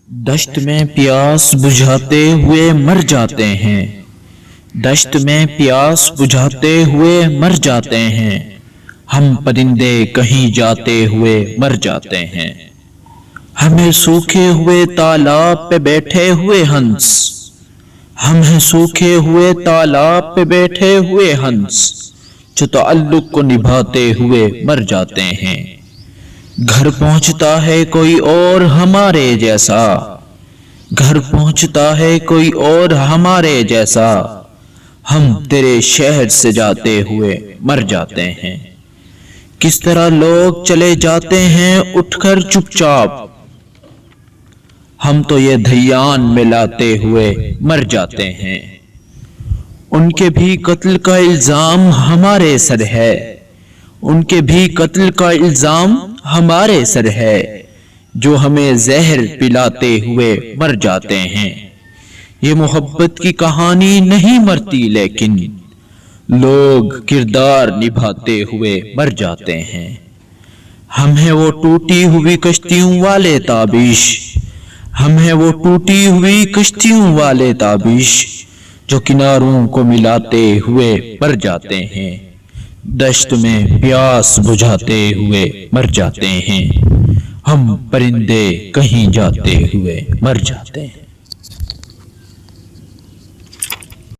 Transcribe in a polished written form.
دشت میں پیاس بجھاتے ہوئے مر جاتے ہیں، دشت میں پیاس بجھاتے ہوئے مر جاتے ہیں، ہم پرندے کہیں جاتے ہوئے مر جاتے ہیں۔ ہمیں سوکھے ہوئے تالاب پہ بیٹھے ہوئے ہنس، ہمیں سوکھے ہوئے تالاب پہ بیٹھے ہوئے ہنس، جو تعلق کو نبھاتے ہوئے مر جاتے ہیں۔ گھر پہنچتا ہے کوئی اور ہمارے جیسا، گھر پہنچتا ہے کوئی اور ہمارے جیسا، ہم تیرے شہر سے جاتے ہوئے مر جاتے ہیں۔ کس طرح لوگ چلے جاتے ہیں اٹھ کر چپ چاپ، ہم تو یہ دھیان میں لاتے ہوئے مر جاتے ہیں۔ ان کے بھی قتل کا الزام ہمارے سر ہے، ان کے بھی قتل کا الزام ہمارے سر ہے، جو ہمیں زہر پلاتے ہوئے مر جاتے ہیں۔ یہ محبت کی کہانی نہیں مرتی، لیکن لوگ کردار نبھاتے ہوئے مر جاتے ہیں۔ ہم ہیں وہ ٹوٹی ہوئی کشتیوں والے تابیش، ہم ہیں وہ ٹوٹی ہوئی کشتیوں والے تابیش، جو کناروں کو ملاتے ہوئے مر جاتے ہیں، دشت میں پیاس بجھاتے ہوئے مر جاتے ہیں، ہم پرندے کہیں جاتے ہوئے مر جاتے ہیں۔